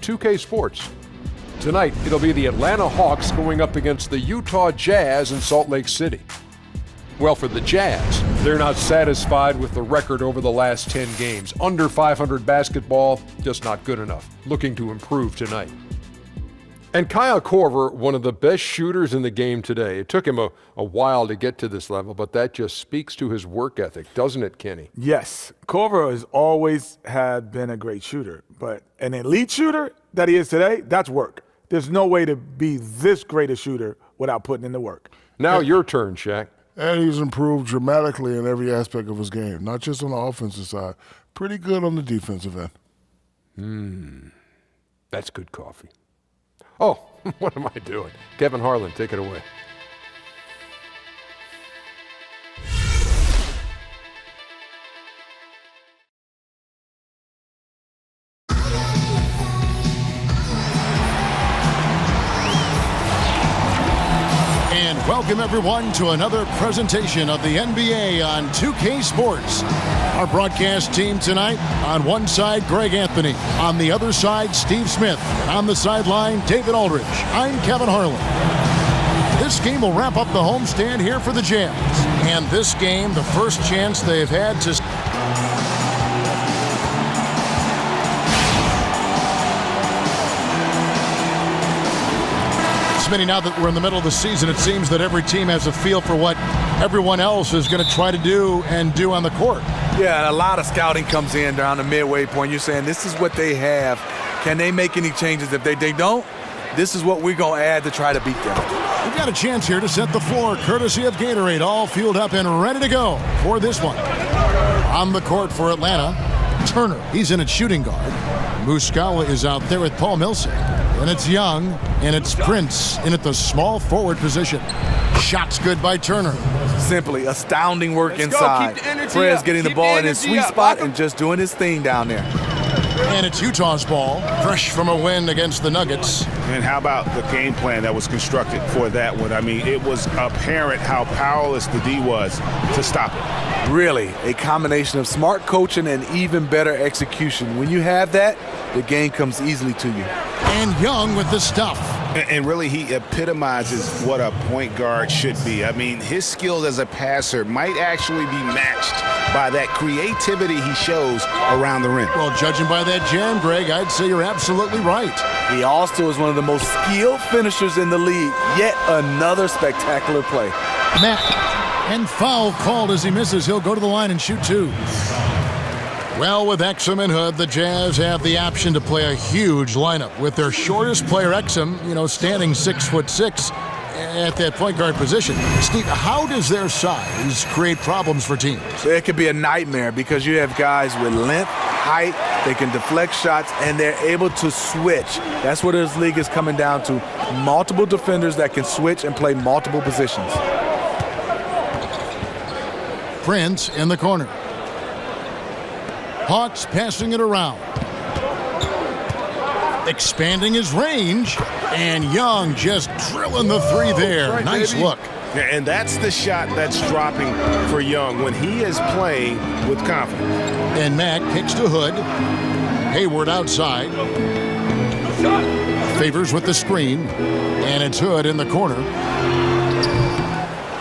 2K Sports. Tonight, it'll be the Atlanta Hawks going up against the Utah Jazz in Salt Lake City. Well, for the Jazz, they're not satisfied with the record over the last 10 games. Under 500 basketball, just not good enough. Looking to improve tonight. And Kyle Korver, one of the best shooters in the game today. It took him a while to get to this level, but that just speaks to his work ethic, doesn't it, Kenny? Yes. Korver has always been a great shooter, but an elite shooter that he is today, that's work. There's no way to be this great a shooter without putting in the work. Now your turn, Shaq. And he's improved dramatically in every aspect of his game, not just on the offensive side. Pretty good on the defensive end. That's good coffee. Oh, what am I doing? Kevin Harlan, take it away. And welcome everyone to another presentation of the NBA on 2K Sports. Our broadcast team tonight, on one side, Greg Anthony. On the other side, Steve Smith. On the sideline, David Aldridge. I'm Kevin Harlan. This game will wrap up the homestand here for the Jazz. And this game, the first chance they've had to... Smitty, now that we're in the middle of the season, it seems that every team has a feel for what everyone else is going to try to do and do on the court. Yeah, a lot of scouting comes in around the midway point. You're saying this is what they have. Can they make any changes? If they don't, this is what we're going to add to try to beat them. We've got a chance here to set the floor, courtesy of Gatorade, all fueled up and ready to go for this one. On the court for Atlanta, Turner. He's in at shooting guard. Muscala is out there with Paul Millsap. And it's Young, and it's Prince in at the small forward position. Shots good by Turner. Simply astounding work inside. Fred's getting the ball in his sweet spot and just doing his thing down there. And it's Utah's ball, fresh from a win against the Nuggets. And how about the game plan that was constructed for that one? I mean, it was apparent how powerless the D was to stop it. Really, a combination of smart coaching and even better execution. When you have that, the game comes easily to you. And Young with the stuff. And really, he epitomizes what a point guard should be. I mean, his skills as a passer might actually be matched by that creativity he shows around the rim. Well, judging by that jam, Greg, I'd say you're absolutely right. He also is one of the most skilled finishers in the league. Yet another spectacular play. And foul called as he misses. He'll go to the line and shoot two. Well, with Exum and Hood, the Jazz have the option to play a huge lineup with their shortest player, Exum, standing 6'6" at that point guard position. Steve, how does their size create problems for teams? It could be a nightmare because you have guys with length, height, they can deflect shots, and they're able to switch. That's what this league is coming down to. Multiple defenders that can switch and play multiple positions. Prince in the corner. Hawks passing it around. Expanding his range. And Young just drilling the three there. Right, nice baby. look. And that's the shot that's dropping for Young when he is playing with confidence. And Mack kicks to Hood. Hayward outside. Favors with the screen. And it's Hood in the corner.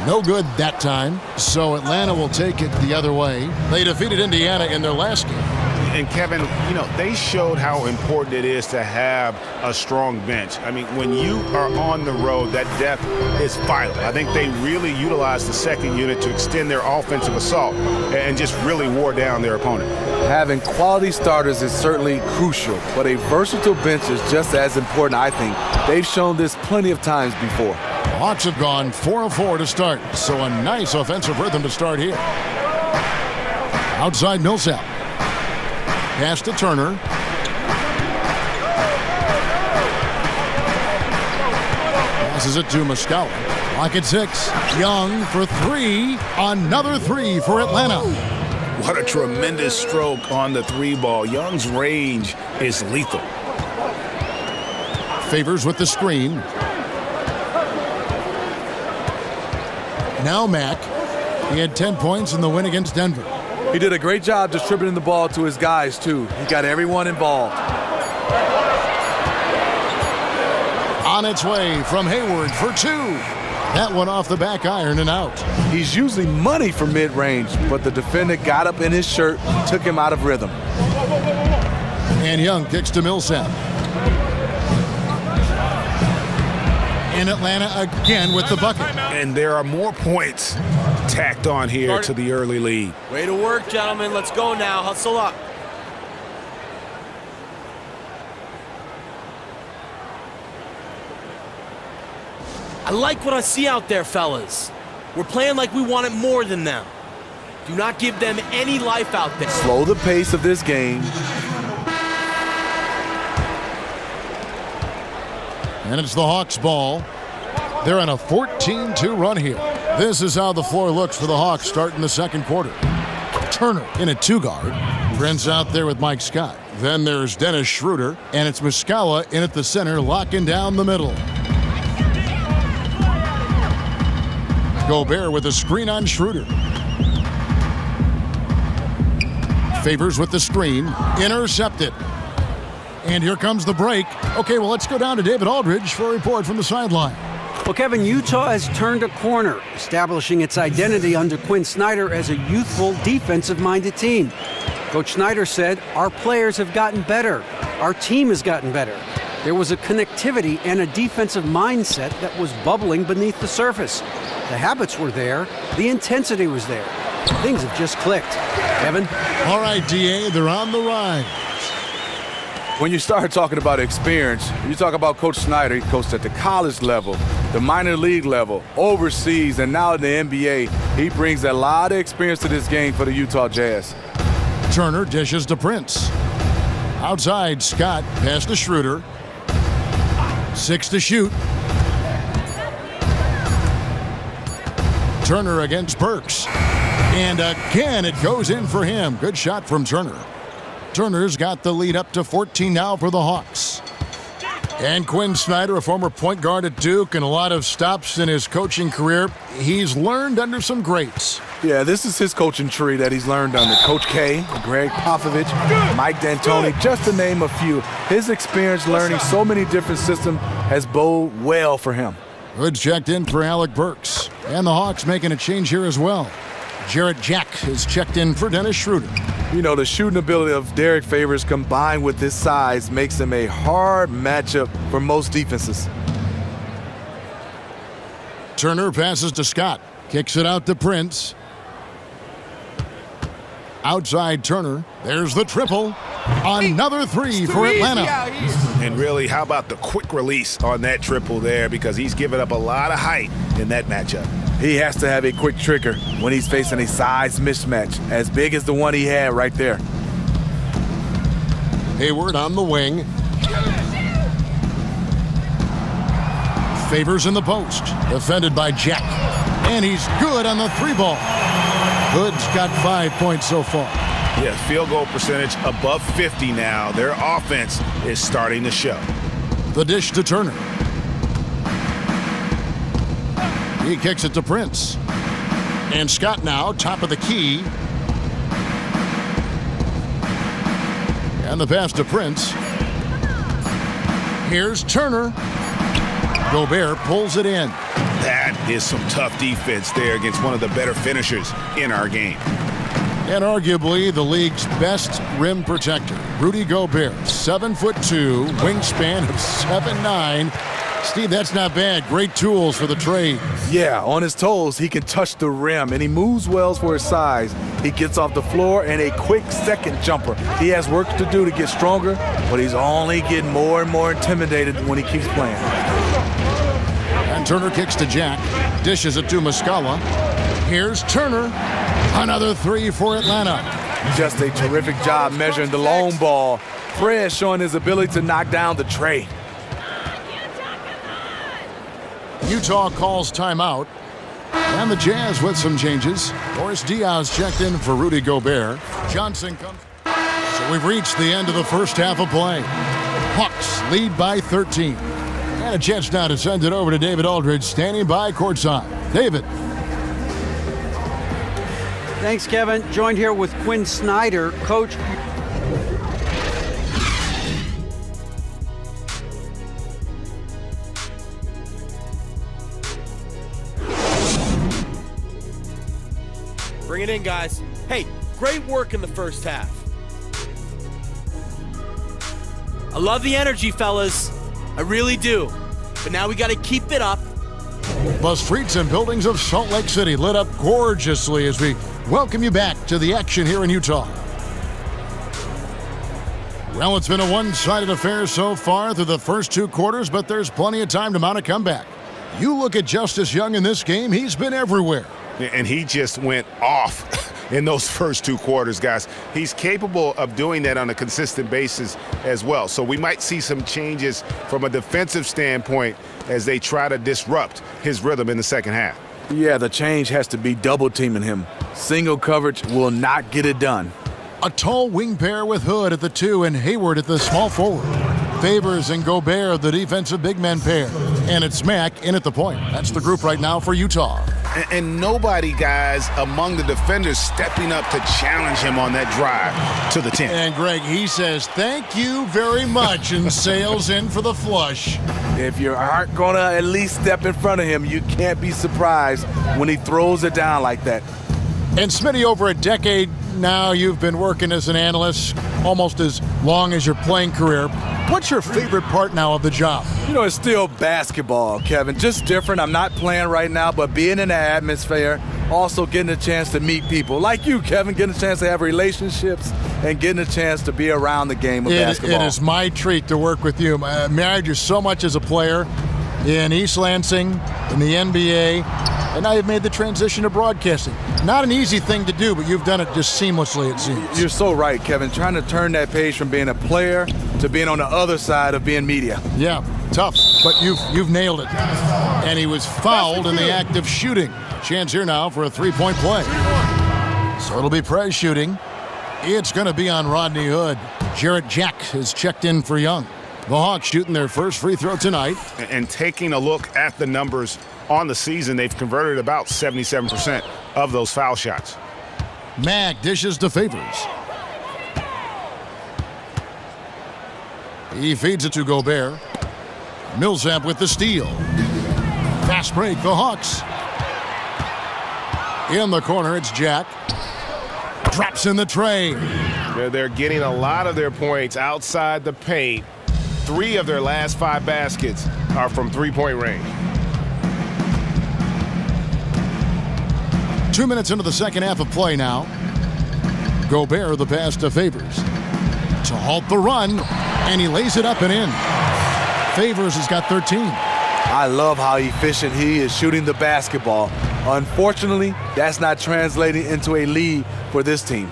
No good that time, so Atlanta will take it the other way. They defeated Indiana in their last game. And Kevin, they showed how important it is to have a strong bench. I mean, when you are on the road, that depth is vital. I think they really utilized the second unit to extend their offensive assault and just really wore down their opponent. Having quality starters is certainly crucial, but a versatile bench is just as important, I think. They've shown this plenty of times before. Hawks have gone 4 of 4 to start, so a nice offensive rhythm to start here. Outside Millsap. Pass to Turner. Passes it to Muscala. Clock at 6. Young for 3. Another 3 for Atlanta. What a tremendous stroke on the three ball. Young's range is lethal. Favors with the screen. Now Mack. He had 10 points in the win against Denver. He did a great job distributing the ball to his guys, too. He got everyone involved. on its way from Hayward for 2. That one off the back iron and out. He's usually money for mid-range, but the defender got up in his shirt, took him out of rhythm. And Young kicks to Millsap. In Atlanta again with the bucket. And there are more points tacked on here to the early lead. Way to work, gentlemen. Let's go now. Hustle up. I like what I see out there, fellas. We're playing like we want it more than them. Do not give them any life out there. Slow the pace of this game. And it's the Hawks' ball. They're on a 14-2 run here. This is how the floor looks for the Hawks starting the second quarter. Turner in a 2-guard. Prince out there with Mike Scott. Then there's Dennis Schroeder, and it's Muscala in at the center, locking down the middle. Gobert with a screen on Schroeder. Favors with the screen, intercepted. And here comes the break. Okay, well, let's go down to David Aldridge for a report from the sideline. Well, Kevin, Utah has turned a corner, establishing its identity under Quinn Snyder as a youthful, defensive-minded team. Coach Snyder said, "Our players have gotten better. Our team has gotten better." There was a connectivity and a defensive mindset that was bubbling beneath the surface. The habits were there. The intensity was there. Things have just clicked. Kevin? All right, DA, they're on the rise. When you start talking about experience, you talk about Coach Snyder. He coached at the college level, the minor league level, overseas, and now in the NBA. He brings a lot of experience to this game for the Utah Jazz. Turner dishes to Prince. Outside, Scott pass to Schroeder. 6 to shoot. Turner against Burks. And again, it goes in for him. Good shot from Turner. Turner's got the lead up to 14 now for the Hawks. And Quinn Snyder, a former point guard at Duke and a lot of stops in his coaching career, he's learned under some greats. Yeah, this is his coaching tree that he's learned under Coach K, Greg Popovich, Mike D'Antoni, just to name a few. His experience learning so many different systems has bode well for him. Good checked in for Alec Burks. And the Hawks making a change here as well. Jarrett Jack is checked in for Dennis Schroeder. You know, the shooting ability of Derek Favors combined with his size makes him a hard matchup for most defenses. Turner passes to Scott. Kicks it out to Prince. Outside Turner. There's the triple. Another 3 for Atlanta. And really, how about the quick release on that triple there, because he's given up a lot of height in that matchup. He has to have a quick trigger when he's facing a size mismatch as big as the one he had right there. Hayward on the wing. Favors in the post. Defended by Jack. And he's good on the 3-ball. Hood's got 5 points so far. Yeah, field goal percentage above 50 now. Their offense is starting to show. The dish to Turner. He kicks it to Prince. And Scott now, top of the key. And the pass to Prince. Here's Turner. Gobert pulls it in. That is some tough defense there against one of the better finishers in our game. And arguably the league's best rim protector, Rudy Gobert, 7'2", wingspan of 7'9". Steve, that's not bad. Great tools for the trade. Yeah, on his toes, he can touch the rim, and he moves well for his size. He gets off the floor and a quick second jumper. He has work to do to get stronger, but he's only getting more and more intimidated when he keeps playing. And Turner kicks to Jack, dishes it to Muscala. Here's Turner. Another 3 for Atlanta. Just a terrific job measuring the long ball. Fred showing his ability to knock down the tray. Utah calls timeout. And the Jazz with some changes. Boris Diaz checked in for Rudy Gobert. Johnson comes. So we've reached the end of the first half of play. Hawks lead by 13. And a chance now to send it over to David Aldridge, standing by courtside. David. Thanks, Kevin. Joined here with Quinn Snyder, coach. Bring it in, guys. Hey, great work in the first half. I love the energy, fellas. I really do. But now we got to keep it up. The streets and buildings of Salt Lake City lit up gorgeously as we welcome you back to the action here in Utah. Well, it's been a one-sided affair so far through the first 2 quarters, but there's plenty of time to mount a comeback. You look at Justice Young in this game, he's been everywhere. And he just went off in those first 2 quarters, guys. He's capable of doing that on a consistent basis as well. So we might see some changes from a defensive standpoint as they try to disrupt his rhythm in the second half. Yeah, the change has to be double teaming him. Single coverage will not get it done. A tall wing pair with Hood at the 2 and Hayward at the small forward. Favors and Gobert, the defensive big men pair. And it's Mack in at the point. That's the group right now for Utah. And nobody, guys, among the defenders stepping up to challenge him on that drive to the 10. And Greg, he says, thank you very much, and sails in for the flush. If you aren't going to at least step in front of him, you can't be surprised when he throws it down like that. And Smitty, over a decade now, you've been working as an analyst almost as long as your playing career. What's your favorite part now of the job? You know, it's still basketball, Kevin. Just different. I'm not playing right now, but being in the atmosphere, also getting a chance to meet people. Like you, Kevin, getting a chance to have relationships and getting a chance to be around the game of basketball. It is my treat to work with you. I admired you so much as a player in East Lansing, in the NBA, and now you've made the transition to broadcasting. Not an easy thing to do, but you've done it just seamlessly, it seems. You're so right, Kevin. Trying to turn that page from being a player to being on the other side of being media. Yeah, tough, but you've nailed it. And he was fouled in the act of shooting. Chance here now for a three-point play. So it'll be Perez shooting. It's going to be on Rodney Hood. Jarrett Jack has checked in for Young. The Hawks shooting their first free throw tonight. And taking a look at the numbers on the season, they've converted about 77% of those foul shots. Mack dishes to Favors. He feeds it to Gobert. Millsap with the steal. Fast break, the Hawks. In the corner, it's Jack. Drops in the tray. They're getting a lot of their points outside the paint. 3 of their last 5 baskets are from three-point range. 2 minutes into the second half of play now. Gobert the pass to Favors. To halt the run, and he lays it up and in. Favors has got 13. I love how efficient he is shooting the basketball. Unfortunately, that's not translating into a lead for this team.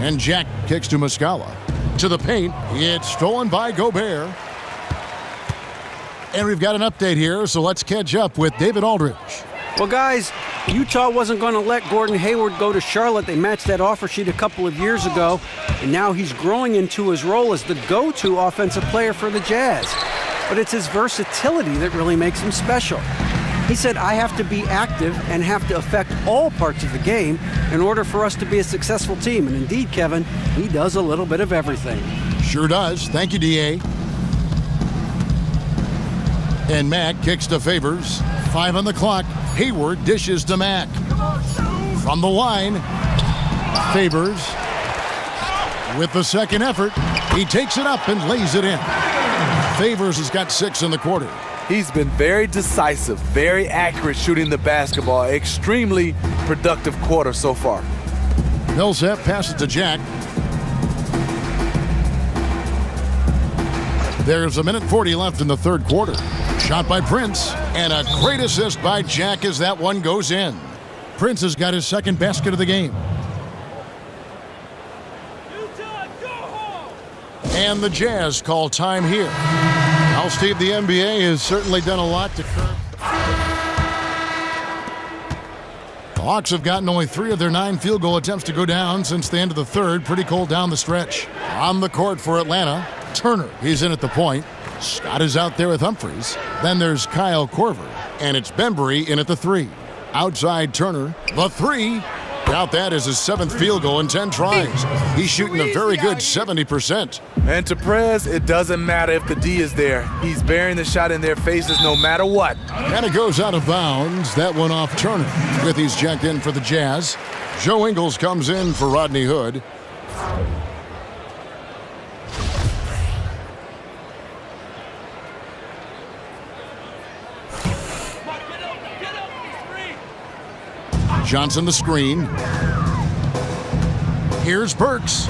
And Jack kicks to Muscala. To the paint, it's stolen by Gobert. And we've got an update here, so let's catch up with David Aldridge. Well, guys, Utah wasn't going to let Gordon Hayward go to Charlotte. They matched that offer sheet a couple of years ago, and now he's growing into his role as the go-to offensive player for the Jazz. But it's his versatility that really makes him special. He said, I have to be active and have to affect all parts of the game in order for us to be a successful team. And indeed, Kevin, he does a little bit of everything. Sure does. Thank you, D.A. And Mack kicks to Favors. 5 on the clock. Hayward dishes to Mack. From the line, Favors with the second effort. He takes it up and lays it in. Favors has got 6 in the quarter. He's been very decisive, very accurate shooting the basketball. Extremely productive quarter so far. Millsap passes to Jack. There's a minute 40 left in the third quarter. Shot by Prince, and a great assist by Jack as that one goes in. Prince has got his second basket of the game. And the Jazz call time here. Now, Steve, the NBA has certainly done a lot to curb. The Hawks have gotten only 3 of their 9 field goal attempts to go down since the end of the third. Pretty cold down the stretch. On the court for Atlanta, Turner. He's in at the point. Scott is out there with Humphries. Then there's Kyle Korver. And it's Bembry in at the 3. Outside Turner. The 3 Count that as his 7th field goal in 10 tries. He's shooting a very good 70%. And to Prez, it doesn't matter if the D is there. He's burying the shot in their faces no matter what. And it goes out of bounds. That one off Turner. Withy's checked in for the Jazz. Joe Ingles comes in for Rodney Hood. Johnson the screen. Here's Burks.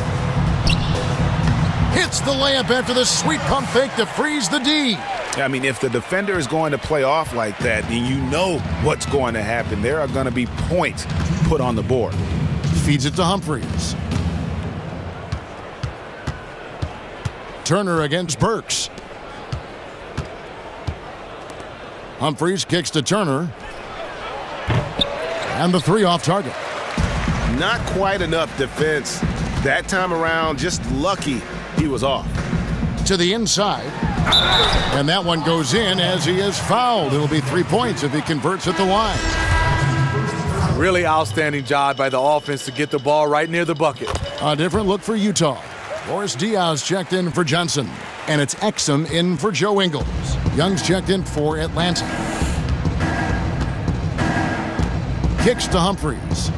Hits the layup after the sweet pump fake to freeze the D. I mean, if the defender is going to play off like that, then you know what's going to happen. There are going to be points put on the board. Feeds it to Humphries. Turner against Burks. Humphries kicks to Turner. And the 3 off target. Not quite enough defense that time around. Just lucky he was off. To the inside. And that one goes in as he is fouled. It'll be 3 points if he converts at the line. Really outstanding job by the offense to get the ball right near the bucket. A different look for Utah. Boris Diaz checked in for Johnson. And it's Exum in for Joe Ingles. Young's checked in for Atlanta. Kicks to Humphries.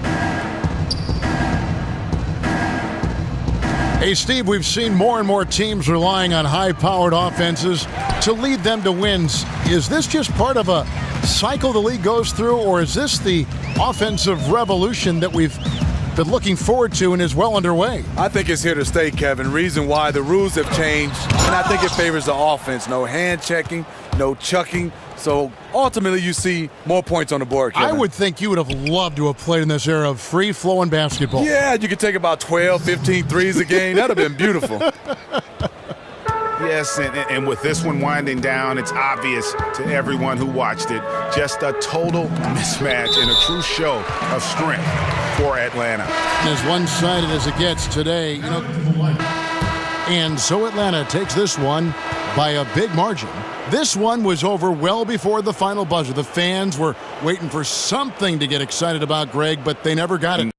Hey, Steve, we've seen more and more teams relying on high-powered offenses to lead them to wins. Is this just part of a cycle the league goes through, or is this the offensive revolution that we've been looking forward to and is well underway? I think it's here to stay, Kevin. Reason why the rules have changed, and I think it favors the offense. No hand checking, no chucking. So ultimately, you see more points on the board, Kevin. I would think you would have loved to have played in this era of free-flowing basketball. Yeah, you could take about 12, 15 threes a game. That would have been beautiful. Yes, and with this one winding down, it's obvious to everyone who watched it. Just a total mismatch and a true show of strength for Atlanta. As one-sided as it gets today, and so Atlanta takes this one by a big margin. This one was over well before the final buzzer. The fans were waiting for something to get excited about, Greg, but they never got it.